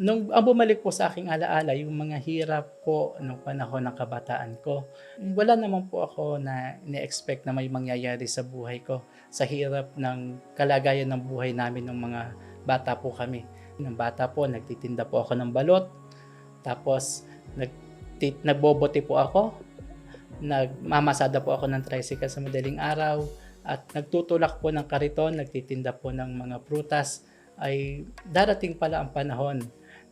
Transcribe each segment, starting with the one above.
Ang bumalik po sa aking ala-ala yung mga hirap po nung panahon ng kabataan ko. Wala naman po ako na ine-expect na may mangyayari sa buhay ko, sa hirap ng kalagayan ng buhay namin nung mga bata po kami. Nung bata po nagtitinda po ako ng balot, tapos nagbobote po ako, nagmamasada po ako ng tricycle sa madaling araw, at nagtutulak po ng kariton, nagtitinda po ng mga prutas. Ay darating pala ang panahon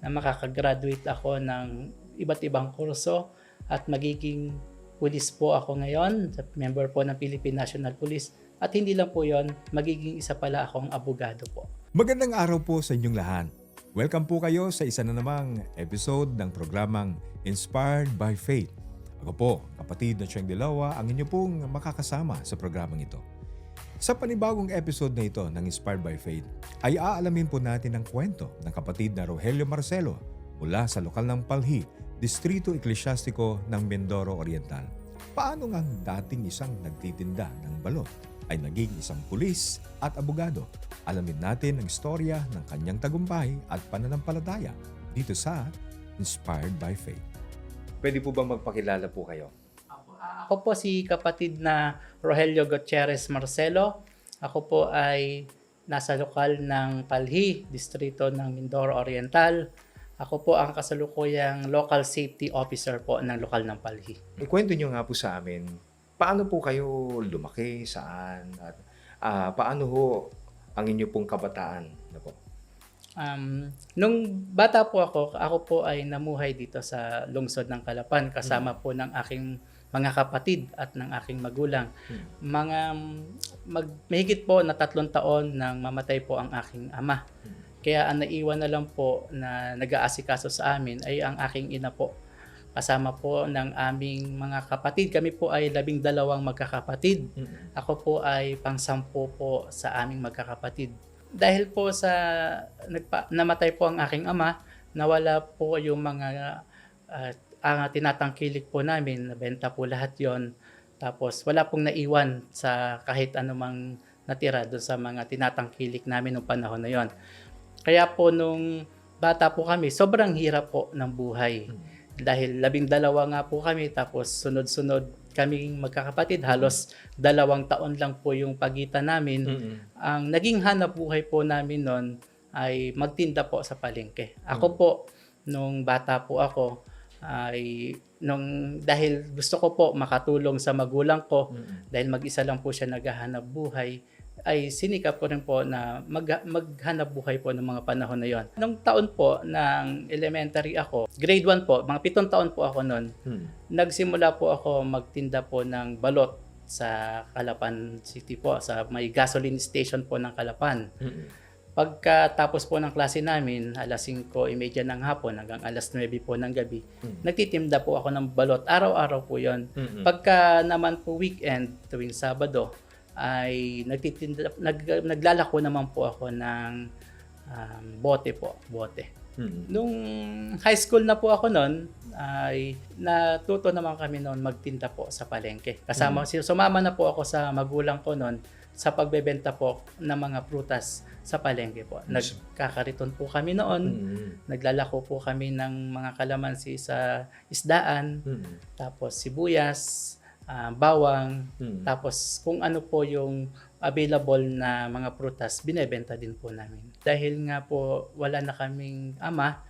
na makaka-graduate ako ng iba't ibang kurso at magiging pulis po ako ngayon, member po ng Philippine National Police, at hindi lang po yon, magiging isa pala akong abogado po. Magandang araw po sa inyong lahat. Welcome po kayo sa isa na namang episode ng programang Inspired by Faith. Ako po, kapatid na Cheng Dilawa, ang inyo pong makakasama sa programang ito. Sa panibagong episode na ito ng Inspired by Faith, ay aalamin po natin ang kwento ng kapatid na Rogelio Marcelo mula sa lokal ng Palhi, Distrito Eklesyastiko ng Mindoro Oriental. Paano nga dating isang nagtitinda ng balot ay naging isang pulis at abogado? Alamin natin ang istorya ng kanyang tagumpay at pananampalataya dito sa Inspired by Faith. Pwede po bang magpakilala po kayo? Ako po si kapatid na Rogelio Gutierrez Marcelo. Ako po ay nasa lokal ng Palhi, distrito ng Mindoro Oriental. Ako po ang kasalukuyang local safety officer po ng lokal ng Palhi. Ikwento nyo nga po sa amin, paano po kayo lumaki, saan, at paano ho ang inyo pong kabataan na po? Nung bata po ako po ay namuhay dito sa lungsod ng Calapan kasama po ng aking mga kapatid at ng aking magulang. Mahigit po na 3 taon nang mamatay po ang aking ama. Kaya ang naiwan na lang po na nag-aasikaso sa amin ay ang aking ina po. Kasama po ng aming mga kapatid. Kami po ay 12 magkakapatid. Ako po ay pang-10 po sa aming magkakapatid. Dahil po sa namatay po ang aking ama, nawala po yung mga ang tinatangkilik po namin, nabenta po lahat yon. Tapos wala pong naiwan sa kahit anumang natira doon sa mga tinatangkilik namin noong panahon na yon. Kaya po nung bata po kami, sobrang hirap po ng buhay. Dahil 12 nga po kami, tapos sunod-sunod kaming magkakapatid, halos 2 taon lang po yung pagitan namin. Ang naging hanap buhay po namin noon ay magtinda po sa palengke. Ako po, nung bata po ako, ay dahil gusto ko po makatulong sa magulang ko, dahil mag-isa lang po siya naghahanap buhay, ay sinikap ko rin po na maghanap buhay po ng mga panahon na yon. Nung taon po ng elementary ako, grade 1 po, mga 7 taon po ako noon, nagsimula po ako magtinda po ng balot sa Calapan City po, sa may gasoline station po ng Calapan. Pagkatapos po ng klase namin, alas 5:30 ng hapon hanggang alas 9 po ng gabi, nagtitinda po ako ng balot. Araw-araw po yon. Pagka naman po weekend, tuwing Sabado, ay naglalako naman po ako ng bote. Nung high school na po ako noon, ay natuto naman kami noon magtinda po sa palengke. Sumama na po ako sa magulang ko noon sa pagbebenta po ng mga prutas sa palengke po. Nagkakariton po kami noon, naglalako po kami ng mga kalamansi sa isdaan, tapos sibuyas, bawang, tapos kung ano po yung available na mga prutas, binebenta din po namin. Dahil nga po wala na kaming ama,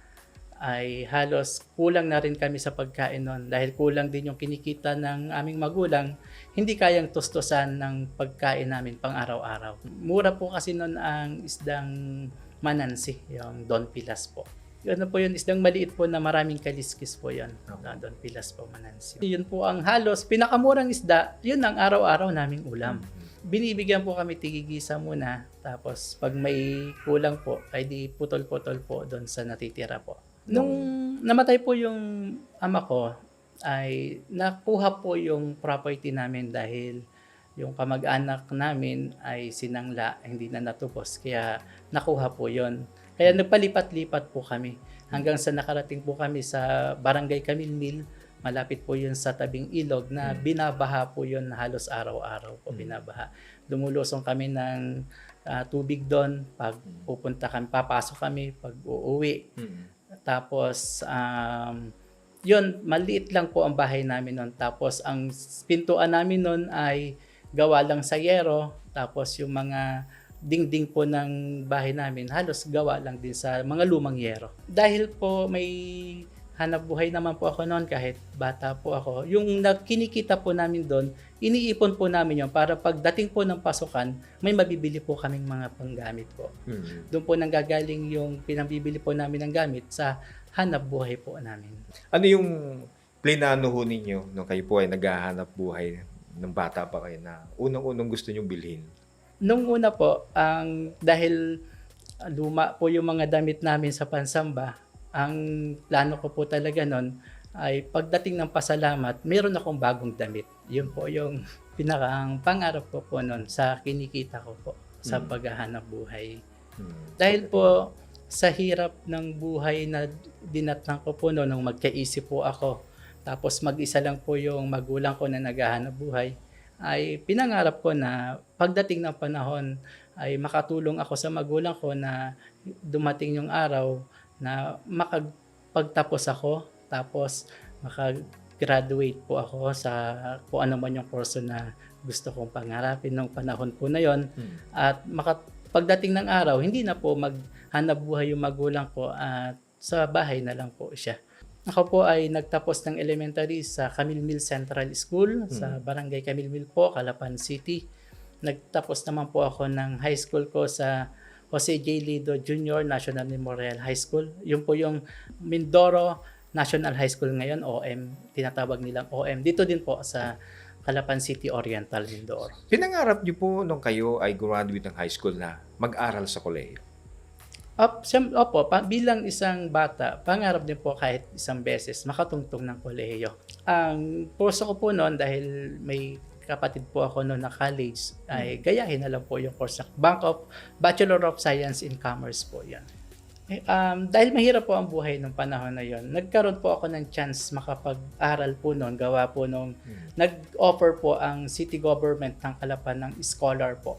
ay halos kulang na rin kami sa pagkain noon. Dahil kulang din yung kinikita ng aming magulang, hindi kayang tustusan ng pagkain namin pang araw-araw. Mura po kasi noon ang isdang manansi, yung Don Pilas po. Yun po yun, isdang maliit po na maraming kaliskis po yun. Don Pilas po, manansi. Yun po ang halos, pinakamurang isda, yun ang araw-araw naming ulam. Binibigyan po kami tigigisa muna, tapos pag may kulang po, ay di putol-putol po doon sa natitira po. Nung namatay po yung ama ko, ay nakuha po yung property namin dahil yung kamag-anak namin ay sinangla, hindi na natubos, kaya nakuha po yon. Kaya nagpalipat-lipat po kami hanggang sa nakarating po kami sa Barangay Camilmil. Malapit po yun sa tabing ilog na binabaha po yun halos araw-araw po binabaha. Lumulusong kami ng tubig doon. Pag pupunta kami, papasok kami, pag uuwi, Tapos, yun, maliit lang po ang bahay namin nun. Tapos, ang pintuan namin nun ay gawa lang sa yero. Tapos, yung mga dingding po ng bahay namin, halos gawa lang din sa mga lumang yero. Dahil po may hanap buhay naman po ako noon kahit bata po ako, yung kinikita po namin doon, iniipon po namin yun para pagdating po ng pasukan, may mabibili po kaming mga panggamit po. Doon po nanggagaling yung pinabibili po namin ng gamit sa hanap buhay po namin. Ano yung plinano ho ninyo nung kayo po ay naghahanap buhay ng bata pa kayo na unang-unang gusto nyong bilhin? Nung una po, dahil luma po yung mga damit namin sa pansamba, ang plano ko po talaga nun ay pagdating ng pasalamat, meron akong bagong damit. Yun po yung pinakang pangarap ko po nun sa kinikita ko po sa paghahanap buhay. Dahil po sa hirap ng buhay na dinatnan ko po noon nung magkaisip po ako, tapos mag-isa lang po yung magulang ko na naghahanap buhay, ay pinangarap ko na pagdating ng panahon ay makatulong ako sa magulang ko na dumating yung araw na makapagtapos ako, tapos makagraduate po ako sa kung ano man yung kurso na gusto kong pangarapin nung panahon po na yon. At pagdating ng araw, hindi na po maghanap buhay yung magulang ko at sa bahay na lang po siya. Ako po ay nagtapos ng elementary sa Camilmil Central School sa Barangay Camilmil po, Calapan City. Nagtapos naman po ako ng high school ko sa Jose J. Lido Jr. National Memorial High School. Yun po yung Mindoro National High School ngayon, OM. Tinatawag nilang OM. Dito din po sa Calapan City Oriental, Mindoro. Pinangarap niyo po nung kayo ay graduate ng high school na mag-aral sa kolehiyo? Opo, bilang isang bata, pangarap din po kahit isang beses makatungtong ng kolehiyo. Ang kurso ko po noon, dahil may kapatid po ako noon na college, ay gayahin na lang po yung course ng Bachelor of Science in Commerce po yan. Dahil mahirap po ang buhay nung panahon na yon, nagkaroon po ako ng chance makapag-aral po noon, gawa po nung nag-offer po ang city government ng Calapan ng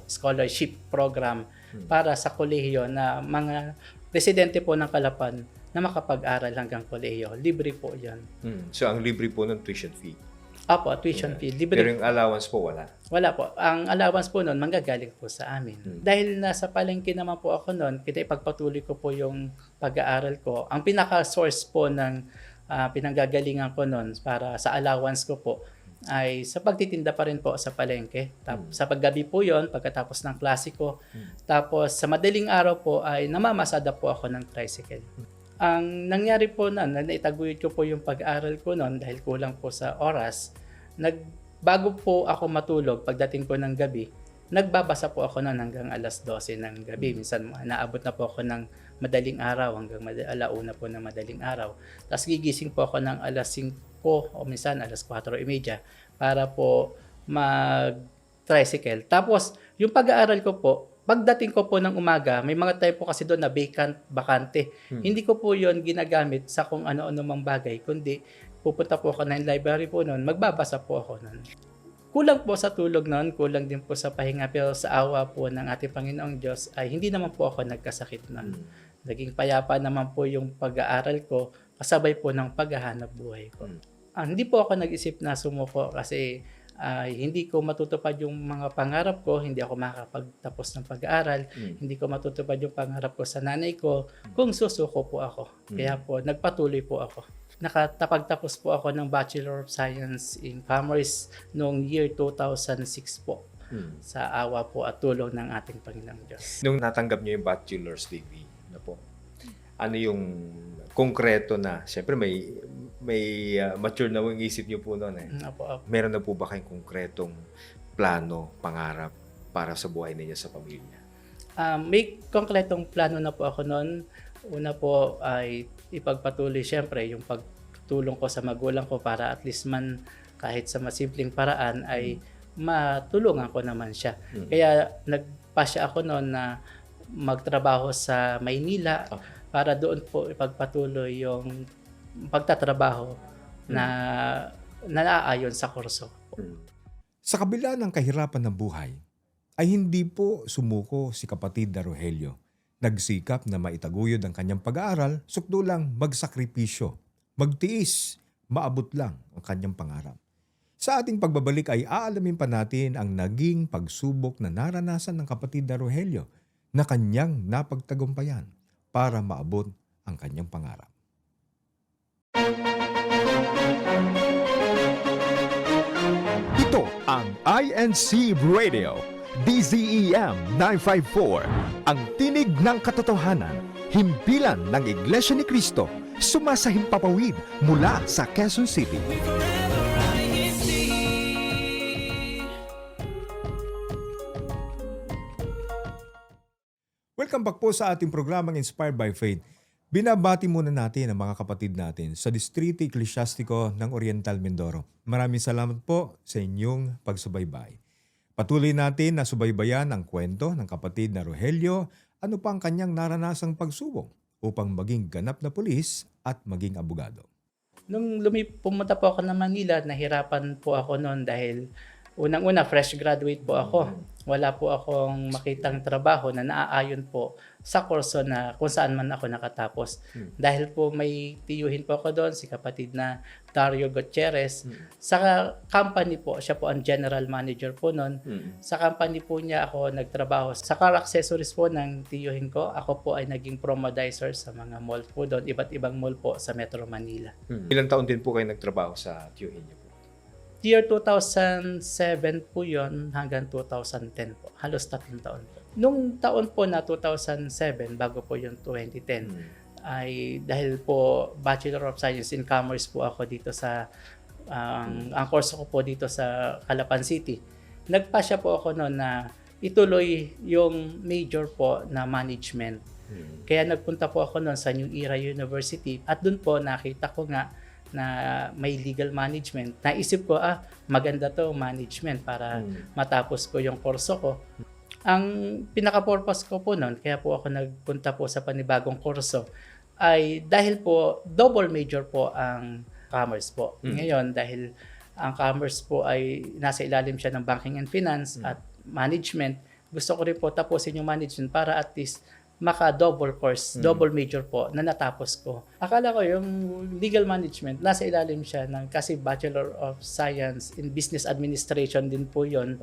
scholarship program para sa kolehiyo na mga residente po ng Calapan na makapag-aral hanggang kolehiyo. Libre po yan. So, ang libre po ng tuition fee? Apo, tuition fee. Libre. Pero yung allowance po, wala? Wala po. Ang allowance po noon, manggagaling po sa amin. Dahil nasa palengke naman po ako noon, kita ipagpatuloy ko po yung pag-aaral ko. Ang pinaka-source po ng pinanggagalingan ko noon para sa allowance ko po ay sa pagtitinda pa rin po sa palengke. Sa paggabi po yon, pagkatapos ng klase ko. Tapos sa madaling araw po ay namamasada po ako ng tricycle. Ang nangyari po na naitaguyod ko po yung pag-aaral ko noon dahil kulang po sa oras. Bago po ako matulog pagdating po ng gabi, nagbabasa po ako noon hanggang alas 12 ng gabi. Minsan naabot na po ako ng madaling araw hanggang alauna po ng madaling araw. Tapos gigising po ako ng alas 5 o minsan alas 4:30 para po mag-tricycle. Tapos yung pag-aaral ko po, pagdating ko po ng umaga, may mga time po kasi doon na bakante. Hindi ko po yon ginagamit sa kung ano-ano mang bagay, kundi pupunta po ako ng library po noon, magbabasa po ako noon. Kulang po sa tulog noon, kulang din po sa pahinga, pero sa awa po ng ating Panginoong Diyos ay hindi naman po ako nagkasakit noon. Naging payapa naman po yung pag-aaral ko, kasabay po ng paghahanap buhay ko. Hindi po ako nag-isip na sumuko kasi hindi ko matutupad yung mga pangarap ko, hindi ako makakapagtapos ng pag-aaral, hindi ko matutupad yung pangarap ko sa nanay ko kung susuko po ako. Kaya po, nagpatuloy po ako. Nakatapagtapos po ako ng Bachelor of Science in Commerce noong year 2006 po. Sa awa po at tulong ng ating Panginoong Diyos. Nung natanggap niyo yung bachelor's degree na po, ano yung konkreto na, siyempre may mature na yung isip niyo po noon eh. Meron na po ba kayong konkretong plano, pangarap para sa buhay ninyo sa pamilya? May konkretong plano na po ako noon. Una po ay ipagpatuloy siyempre yung pagtulong ko sa magulang ko para at least man kahit sa masimpleng paraan ay matulungan ko naman siya. Kaya nagpasya ako noon na magtrabaho sa Maynila para doon po ipagpatuloy yung pagtatrabaho na naaayon sa kurso. Sa kabila ng kahirapan ng buhay, ay hindi po sumuko si kapatid na Rogelio Nagsikap na maitaguyod ang kanyang pag-aaral, sukdulang magsakripisyo, magtiis, maabot lang ang kanyang pangarap. Sa ating pagbabalik ay aalamin pa natin ang naging pagsubok na naranasan ng kapatid na Rogelio na kanyang napagtagumpayan para maabot ang kanyang pangarap. Ito ang INC Radio, DZEM 954, ang tinig ng katotohanan, himpilan ng Iglesia ni Cristo, sumasahimpapawid mula sa Quezon City. Welcome back po sa ating programang Inspired by Faith. Binabati muna natin ang mga kapatid natin sa Distrito Eclesiastico ng Oriental Mindoro. Maraming salamat po sa inyong pagsubaybay. Patuloy natin na subaybayan ang kwento ng kapatid na Rogelio, ano pa ang kanyang naranasang pagsubok upang maging ganap na pulis at maging abogado. Nung pumunta po ako ng Manila, nahirapan po ako noon dahil unang-una, fresh graduate po ako. Wala po akong makitang trabaho na naaayon po sa kurso na kung saan man ako nakatapos. Dahil po may tiyuhin po ako doon, si kapatid na Dario Gutierrez. Sa company po, siya po ang general manager po noon. Sa company po niya ako nagtrabaho. Sa car accessories po ng tiyuhin ko, ako po ay naging promodizer sa mga mall po doon. Iba't ibang mall po sa Metro Manila. Ilang taon din po kayo nagtrabaho sa tiyuhin niyo po? Year 2007 po yon hanggang 2010 po. Halos 3 taon po. Nung taon po na 2007, bago po yung 2010, ay dahil po Bachelor of Science in Commerce po ako dito sa, ang kurso ko po dito sa Calapan City. Nagpasya po ako noon na ituloy yung major po na management. Kaya nagpunta po ako noon sa New Era University at doon po nakita ko nga na may legal management. Naisip ko, maganda to management para matapos ko yung kurso ko. Ang pinaka-purpose ko po noon, kaya po ako nagpunta po sa panibagong kurso, ay dahil po double major po ang commerce po. Ngayon, dahil ang commerce po ay nasa ilalim siya ng banking and finance at management, gusto ko rin po tapusin yung management para at least maka-double course, double major po na natapos ko. Akala ko yung legal management, nasa ilalim siya ng kasi Bachelor of Science in Business Administration din po yon,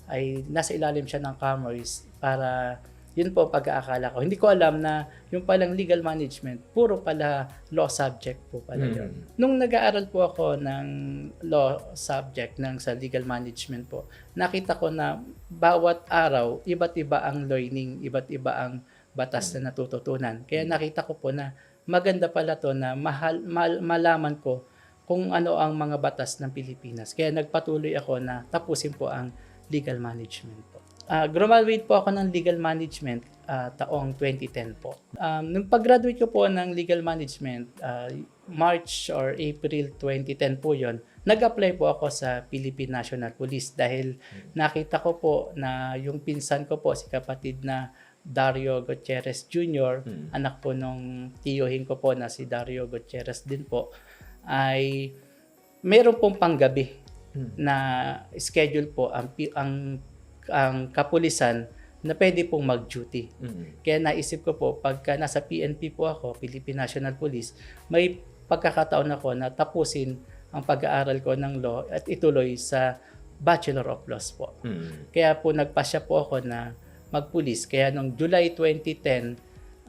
ay nasa ilalim siya ng commerce para yun po pag-aakala ko. Hindi ko alam na yung palang legal management, puro pala law subject po pala yun. Nung nag-aaral po ako ng law subject sa legal management po, nakita ko na bawat araw, iba't iba ang learning, iba't iba ang batas na natututunan. Kaya nakita ko po na maganda pala to na malaman ko kung ano ang mga batas ng Pilipinas. Kaya nagpatuloy ako na tapusin po ang legal management po. Graduate po ako ng legal management taong 2010 po. Nung pag-graduate ko po ng legal management, March or April 2010 po yon, nag-apply po ako sa Philippine National Police dahil nakita ko po na yung pinsan ko po, si kapatid na Dario Gutierrez Jr., anak po nung tiyuhin ko po na si Dario Gutierrez din po, ay meron pong panggabi na schedule po ang kapulisan na pwede pong mag-duty. Kaya naisip ko po, pagka nasa PNP po ako, Philippine National Police, may pagkakataon ako na tapusin ang pag-aaral ko ng law at ituloy sa Bachelor of Laws po. Kaya po nagpasya po ako na magpulis. Kaya noong July 2010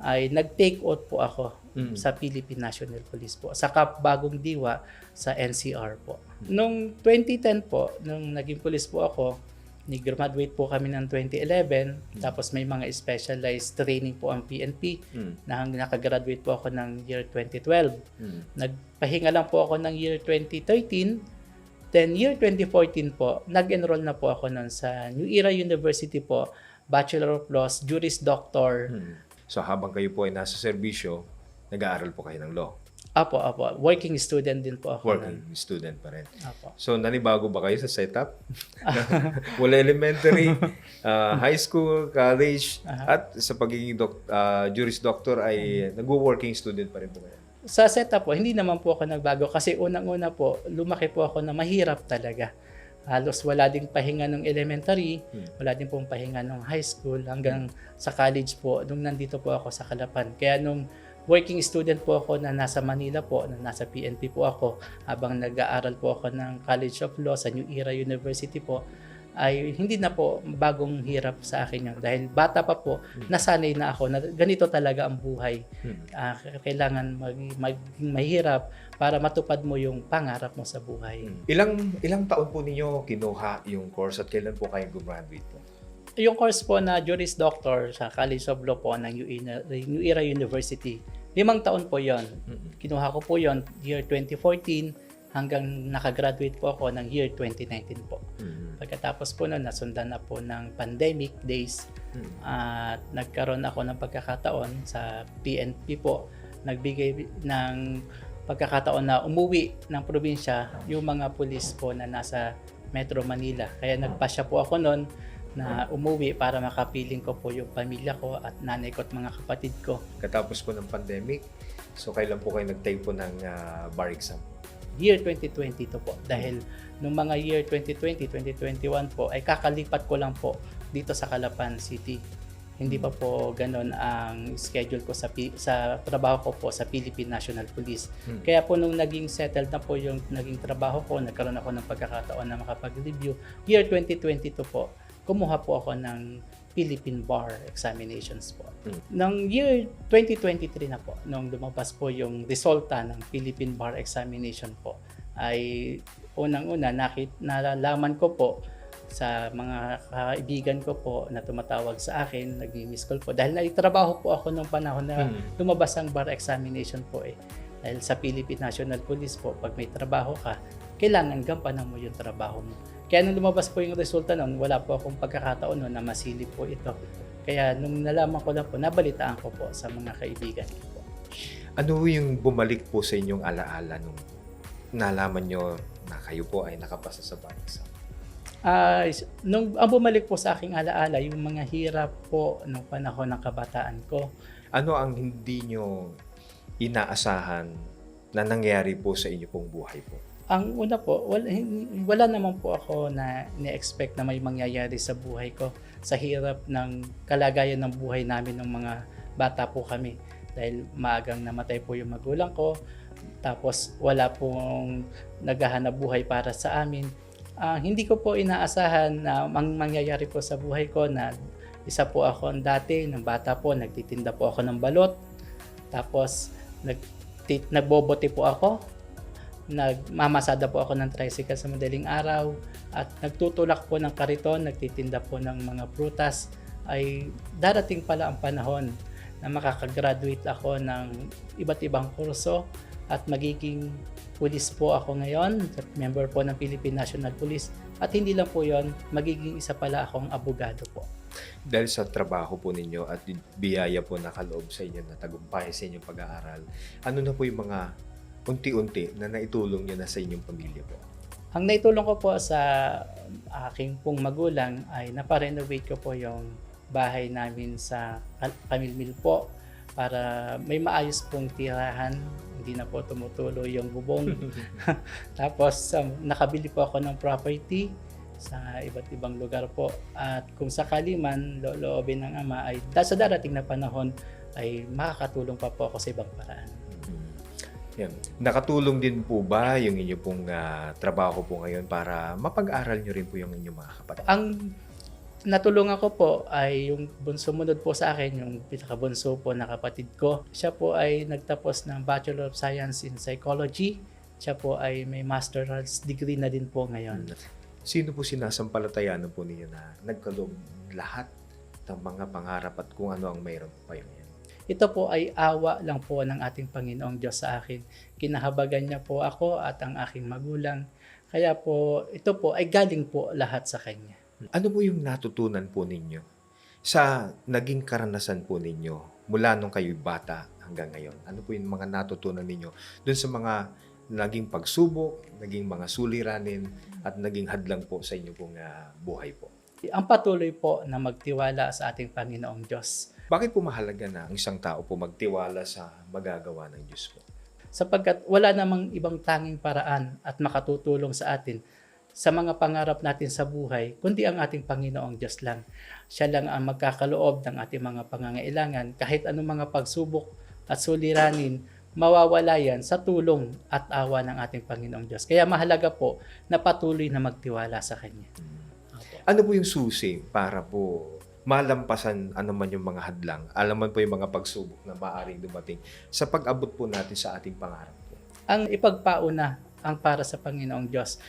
ay nag-take out po ako sa Philippine National Police po. Sa Bagong Diwa sa NCR po. Noong 2010 po, nung naging pulis po ako, nag-graduate po kami ng 2011. Tapos may mga specialized training po ang PNP. Nakagraduate po ako ng year 2012. Nagpahinga lang po ako ng year 2013. Then year 2014 po, nag-enroll na po ako nun sa New Era University po, Bachelor of Laws, Juris Doctor. So habang kayo po ay nasa serbisyo, nag-aaral po kayo ng law? Apo. Working student din po ako. Working student pa rin. Apo. So nanibago ba kayo sa setup? Mula elementary, high school, college, at sa pagiging Juris Doctor ay nag-working student pa rin po kayo? Sa setup po, hindi naman po ako nagbago kasi unang-una po, lumaki po ako na mahirap talaga. Halos wala ding pahinga ng elementary, wala din pong pahinga ng high school hanggang sa college po nung nandito po ako sa Calapan. Kaya nung working student po ako na nasa Manila po, na nasa PNP po ako, habang nag-aaral po ako ng College of Law sa New Era University po, ay hindi na po bagong hirap sa akin yun. Dahil bata pa po, nasanay na ako na ganito talaga ang buhay. Kailangan maging mahirap para matupad mo yung pangarap mo sa buhay. Ilang taon po ninyo kinuha yung course at kailan po kayo gumraduate po? Yung course po na Juris Doctor sa College of Law po ng New Era University, 5 taon po yon. Kinuha ko po yon year 2014 hanggang nakagraduate po ako ng year 2019 po. Pagkatapos po nun, nasundan na po ng pandemic days at nagkaroon ako ng pagkakataon sa PNP po. Nagbigay ng pagkakataon na umuwi ng probinsya yung mga pulis po na nasa Metro Manila. Kaya nagpasya po ako noon na umuwi para makapiling ko po yung pamilya ko at nanay ko at mga kapatid ko. Katapos po ng pandemic, so kailan po kayo nag-take po ng bar exam? Year 2020 to po. Dahil nung mga year 2020, 2021 po, ay kakalipat ko lang po dito sa Calapan City. Hindi pa po ganun ang schedule ko sa trabaho ko po sa Philippine National Police. Kaya po nung naging settled na po yung naging trabaho ko, nagkaroon ako ng pagkakataon na makapag-review. Year 2022 po, kumuha po ako ng Philippine Bar Examinations po. Nang year 2023 na po, nung lumabas po yung resulta ng Philippine Bar Examination po, ay unang-una nalalaman ko po sa mga kaibigan ko po na tumatawag sa akin, nag-miss call po. Dahil naitrabaho po ako nung panahon na lumabas ang bar examination po eh. Dahil sa Philippine National Police po, pag may trabaho ka, kailangan gampanan mo yung trabaho mo. Kaya nung lumabas po yung resulta noon, wala po akong pagkakataon noon na masilip po ito. Kaya nung nalaman ko lang po, nabalitaan ko po sa mga kaibigan ko po. Ano yung bumalik po sa inyong alaala nung nalaman nyo na kayo po ay nakapasa sa bar exam? Ang bumalik po sa aking alaala, yung mga hirap po nung panahon ng kabataan ko. Ano ang hindi nyo inaasahan na nangyari po sa inyo pong buhay po? Ang una po, wala naman po ako na ni-expect na may mangyayari sa buhay ko sa hirap ng kalagayan ng buhay namin ng mga bata po kami. Dahil maagang namatay po yung magulang ko, tapos wala pong naghahanap buhay para sa amin. Hindi ko po inaasahan na mangyayari po sa buhay ko na isa po ako dati, ng bata po, nagtitinda po ako ng balot. Tapos nagbobote po ako. Nagmamasada po ako ng tricycle sa madaling araw at nagtutulak po ng kariton, nagtitinda po ng mga prutas. Ay darating pala ang panahon na makakagraduate ako ng iba't ibang kurso at magiging pulis po ako ngayon, member po ng Philippine National Police, at hindi lang po yon, magiging isa pala akong abogado po. Dahil sa trabaho po ninyo at biyaya po nakaloob sa inyo na tagumpay sa inyong pag-aaral, ano na po yung mga unti-unti na naitulong nyo na sa inyong pamilya po? Ang naitulong ko po sa aking pong magulang ay naparenovate ko po yung bahay namin sa Camilmil po para may maayos pong tirahan, hindi na po tumutulo yung bubong. Tapos nakabili po ako ng property sa iba't ibang lugar po, at kung sakali man loobin ng ama ay sa darating na panahon ay makakatulong pa po ako sa ibang paraan. Yan. Nakatulong din po ba yung inyo pong trabaho po ngayon para mapag-aral nyo rin po yung inyong mga kapatid? Ang natulungan ko po ay yung bunso-munod po sa akin, yung pinakabunso po na kapatid ko. Siya po ay nagtapos ng Bachelor of Science in Psychology. Siya po ay may master's degree na din po ngayon. Sino po sinasampalatayanan po ninyo na nagkaloob lahat ng mga pangarap at kung ano ang mayroon po kayo ngayon? Ito po ay awa lang po ng ating Panginoong Diyos sa akin. Kinahabagan niya po ako at ang aking magulang. Kaya po, ito po ay galing po lahat sa Kanya. Ano po yung natutunan po ninyo sa naging karanasan po ninyo mula nung kayo'y bata hanggang ngayon? Ano po yung mga natutunan ninyo dun sa mga naging pagsubok, naging mga suliranin at naging hadlang po sa inyo pong buhay po? Ang patuloy po na magtiwala sa ating Panginoong Diyos. Bakit po mahalaga na ang isang tao po magtiwala sa magagawa ng Diyos po? Sapagkat wala namang ibang tanging paraan at makatutulong sa atin sa mga pangarap natin sa buhay, kundi ang ating Panginoong Diyos lang. Siya lang ang magkakaloob ng ating mga pangangailangan. Kahit anong mga pagsubok at suliranin, mawawala yan sa tulong at awa ng ating Panginoong Diyos. Kaya mahalaga po na patuloy na magtiwala sa Kanya. Ano po yung susi para po malampasan anuman yung mga hadlang, alaman po yung mga pagsubok na maaaring dumating sa pag-abot po natin sa ating pangarap po? Ang ipagpauna ang para sa Panginoong Diyos.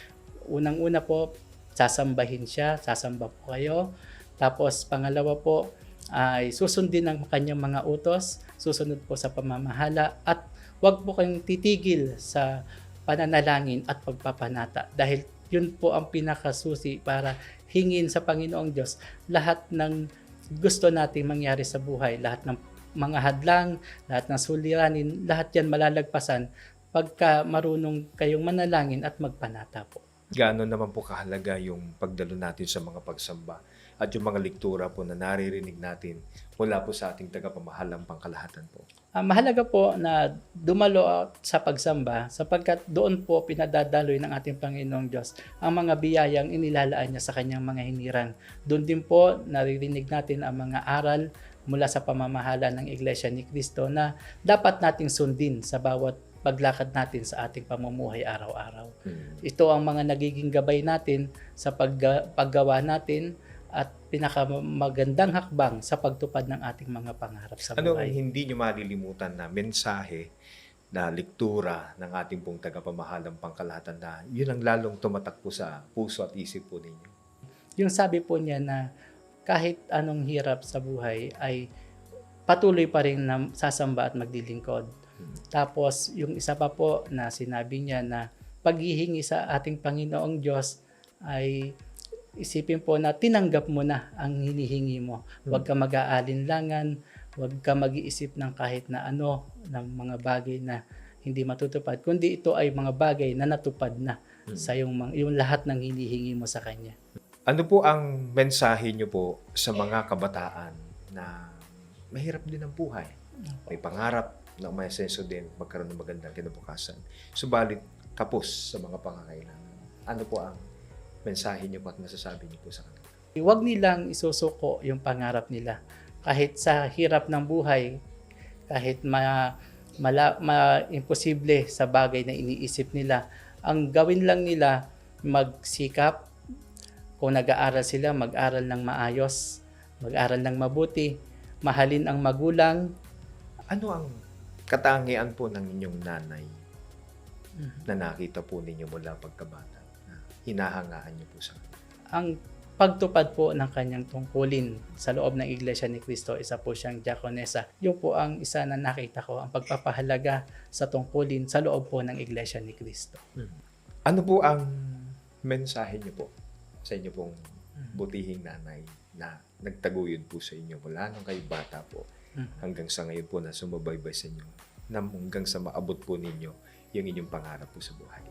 Unang-una po, sasambahin siya, sasamba po kayo. Tapos pangalawa po, ay susundin ang kanyang mga utos, susunod po sa pamamahala, at huwag po kayong titigil sa pananalangin at pagpapanata. Dahil yun po ang pinakasusi para hingin sa Panginoong Diyos lahat ng gusto nating mangyari sa buhay, lahat ng mga hadlang, lahat ng suliranin, lahat yan malalagpasan pagka marunong kayong manalangin at magpanata po. Gaano naman po kahalaga yung pagdalo natin sa mga pagsamba at yung mga lektura po na naririnig natin mula po sa ating tagapamahalang pangkalahatan po? Mahalaga po na dumalo sa pagsamba sapagkat doon po pinadadaloy ng ating Panginoong Diyos ang mga biyayang inilalaan niya sa kanyang mga hinirang. Doon din po naririnig natin ang mga aral mula sa pamamahala ng Iglesia ni Cristo na dapat nating sundin sa bawat paglakad natin sa ating pamumuhay araw-araw. Ito ang mga nagiging gabay natin sa paggawa natin at pinakamagandang hakbang sa pagtupad ng ating mga pangarap sa Ano ang buhay. hindi nyo malilimutan na mensahe na lektura ng ating pong tagapamahalang pangkalahatan na yun ang lalong tumatak po sa puso at isip po ninyo? Yung sabi po niya na kahit anong hirap sa buhay ay patuloy pa rin na sasamba at maglilingkod. Tapos yung isa pa po na sinabi niya na paghihingi sa ating Panginoong Diyos ay isipin po na tinanggap mo na ang hinihingi mo. Huwag ka mag-aalinlangan, huwag ka mag-iisip ng kahit na ano, ng mga bagay na hindi matutupad, kundi ito ay mga bagay na natupad na sa yung lahat ng hinihingi mo sa Kanya. Ano po ang mensahe nyo po sa mga kabataan na mahirap din ang buhay? May pangarap na may senso din magkaroon ng magandang kinabukasan. Subalit kapos sa mga pangangailangan. Ano po ang mensahe niyo po at masasabi niyo po sa kanila? Huwag nilang isusuko yung pangarap nila. Kahit sa hirap ng buhay, kahit imposible sa bagay na iniisip nila, ang gawin lang nila, magsikap. Kung nag-aaral sila, mag-aral ng maayos, mag-aral ng mabuti, mahalin ang magulang. Ano ang katangian po ng inyong nanay na nakita po ninyo mula pagkabata na hinahangaan niyo po sa kanila? Ang pagtupad po ng kanyang tungkulin sa loob ng Iglesia ni Cristo, isa po siyang diakonesa. Yun po ang isa na nakita ko, ang pagpapahalaga sa tungkulin sa loob po ng Iglesia ni Cristo. Ano po ang mensahe niyo po sa inyo pong butihing nanay na nagtaguyod po sa inyo mula nung kayo bata po hanggang sa ngayon po na sumabaybay sa inyo, na hanggang sa maabot po ninyo yung inyong pangarap po sa buhay?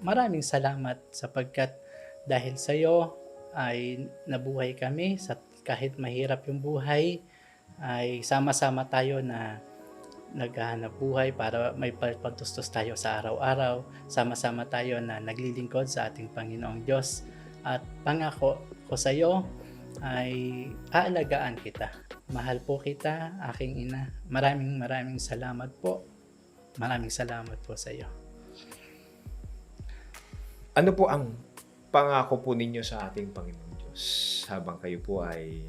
Maraming salamat sapagkat dahil sa iyo ay nabuhay kami sa kahit mahirap yung buhay, ay sama-sama tayo na naghahanap buhay para may pagtustos tayo sa araw-araw. Sama-sama tayo na naglilingkod sa ating Panginoong Diyos. At pangako ko sa iyo ay aalagaan kita. Mahal po kita, aking ina. Maraming salamat po. Maraming salamat po sa iyo. Ano po ang pangako po ninyo sa ating Panginoong Diyos habang kayo po ay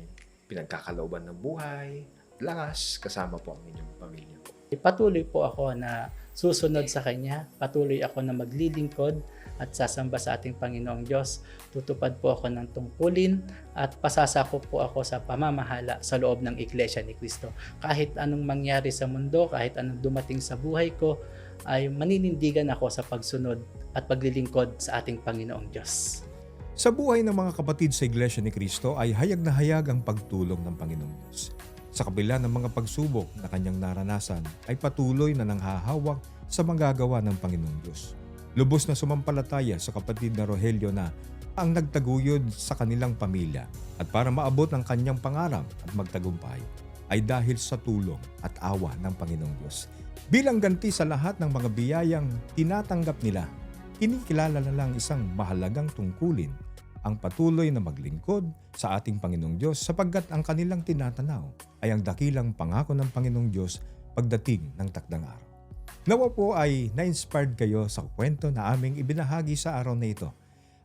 pinagkakalooban ng buhay, lakas, kasama po ang inyong pamilya po? Patuloy po ako na susunod sa Kanya. Patuloy ako na maglilingkod at sasamba sa ating Panginoong Diyos. Tutupad po ako ng tungkulin at pasasakop po ako sa pamamahala sa loob ng Iglesia ni Cristo. Kahit anong mangyari sa mundo, kahit anong dumating sa buhay ko, ay maninindigan ako sa pagsunod at paglilingkod sa ating Panginoong Diyos. Sa buhay ng mga kapatid sa Iglesia ni Cristo ay hayag na hayag ang pagtulong ng Panginoong Diyos. Sa kabila ng mga pagsubok na kanyang naranasan ay patuloy na nanghahawak sa manggagawa ng Panginoong Diyos. Lubos na sumampalataya sa kapatid na Rogelio na ang nagtaguyod sa kanilang pamilya at para maabot ang kanyang pangarap at magtagumpay ay dahil sa tulong at awa ng Panginoong Diyos. Bilang ganti sa lahat ng mga biyayang tinatanggap nila kinikilala na lang isang mahalagang tungkulin ang patuloy na maglingkod sa ating Panginoong Diyos sapagkat ang kanilang tinatanaw ay ang dakilang pangako ng Panginoong Diyos pagdating ng takdang araw. Nawa po ay na-inspired kayo sa kwento na aming ibinahagi sa araw na ito.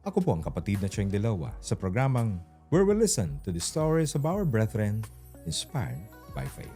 Ako po ang kapatid na Cheng Dilawa sa programang where we listen to the stories of our brethren inspired by faith.